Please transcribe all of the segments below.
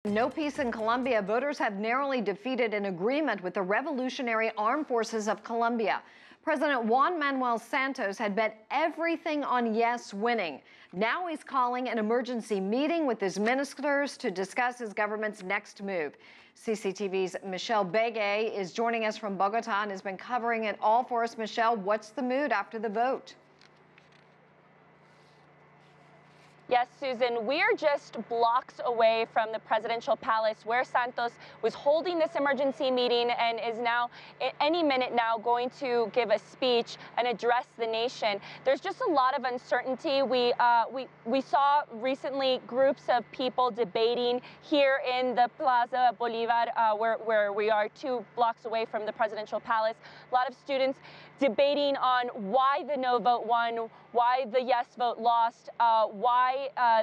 No peace in Colombia. Voters have narrowly defeated an agreement with the Revolutionary Armed Forces of Colombia. President Juan Manuel Santos had bet everything on yes winning. Now he's calling an emergency meeting with his ministers to discuss his government's next move. CCTV's Michelle Begue is joining us from Bogota and has been covering it all for us. Michelle, what's the mood after the vote? Yes, Susan, we're just blocks away from the presidential palace where Santos was holding this emergency meeting and is now, any minute now, going to give a speech and address the nation. There's just a lot of uncertainty. We saw recently groups of people debating here in the Plaza Bolivar, where we are 2 blocks away from the presidential palace. A lot of students debating on why the no vote won, why the yes vote lost, why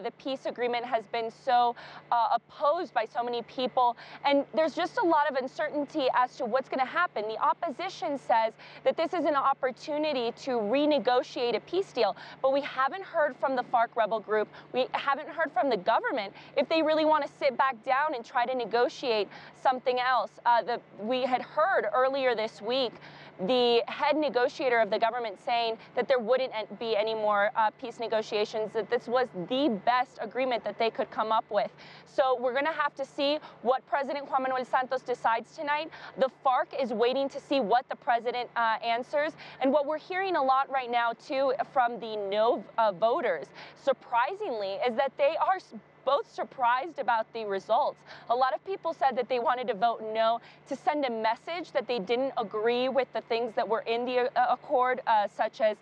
the peace agreement has been so opposed by so many people. And there's just a lot of uncertainty as to what's going to happen. The opposition says that this is an opportunity to renegotiate a peace deal, but we haven't heard from the FARC rebel group. We haven't heard from the government if they really want to sit back down and try to negotiate something else. We had heard earlier this week the head negotiator of the government saying that there wouldn't be any more peace negotiations, that this was the best agreement that they could come up with. So we're going to have to see what President Juan Manuel Santos decides tonight. The FARC is waiting to see what the president answers. And what we're hearing a lot right now, too, from the no voters, surprisingly, is that they are both surprised about the results. A lot of people said that they wanted to vote no to send a message that they didn't agree with the things that were in the accord, such as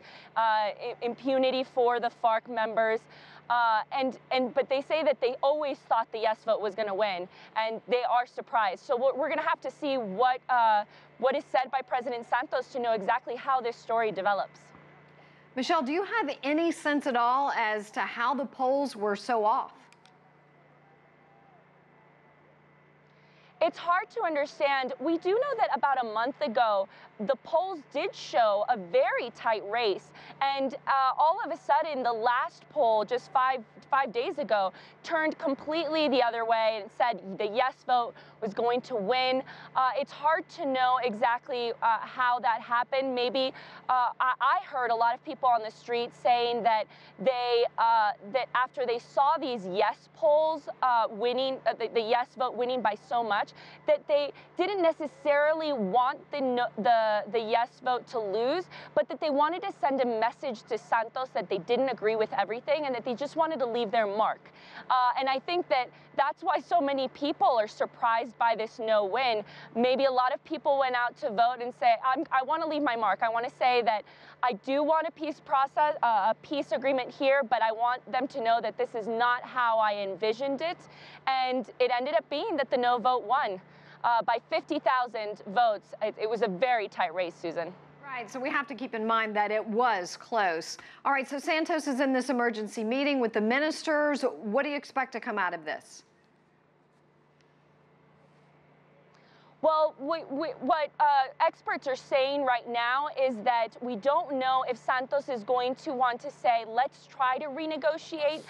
impunity for the FARC members. But they say that they always thought the yes vote was going to win, and they are surprised. So we're going to have to see what is said by President Santos to know exactly how this story develops. Michelle, do you have any sense at all as to how the polls were so off? It's hard to understand. We do know that about a month ago, the polls did show a very tight race. And all of a sudden, the last poll just five days ago turned completely the other way and said the yes vote was going to win. It's hard to know exactly how that happened. Maybe I heard a lot of people on the street saying that that after they saw these yes polls winning, the yes vote winning by so much, that they didn't necessarily want the yes vote to lose, but that they wanted to send a message to Santos that they didn't agree with everything and that they just wanted to leave their mark. And I think that that's why so many people are surprised by this no win. Maybe a lot of people went out to vote and say, I want to leave my mark. I want to say that I do want a peace process, a peace agreement here, but I want them to know that this is not how I envisioned it. And it ended up being that the no vote won by 50,000 votes. It was a very tight race, Susan. Right, so we have to keep in mind that it was close. All right, so Santos is in this emergency meeting with the ministers. What do you expect to come out of this? Well, what experts are saying right now is that we don't know if Santos is going to want to say, let's try to renegotiate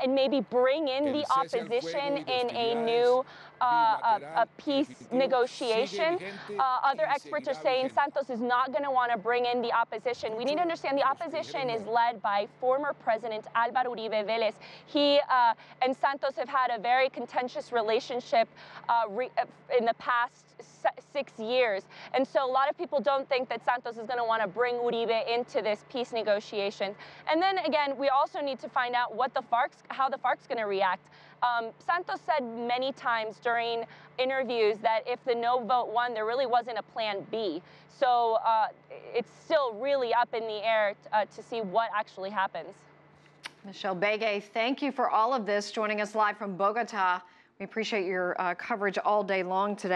and maybe bring in the opposition in a new a peace negotiation. Other experts are saying Santos is not going to want to bring in the opposition. We need to understand the opposition is led by former President Álvaro Uribe Vélez. He and Santos have had a very contentious relationship in the past 6 years. And so a lot of people don't think that Santos is going to want to bring Uribe into this peace negotiation. And then again, we also need to find out how the FARC's going to react. Santos said many times during interviews that if the no vote won, there really wasn't a plan B. So it's still really up in the air to see what actually happens. Michelle Begue, thank you for all of this, joining us live from Bogota. We appreciate your coverage all day long today.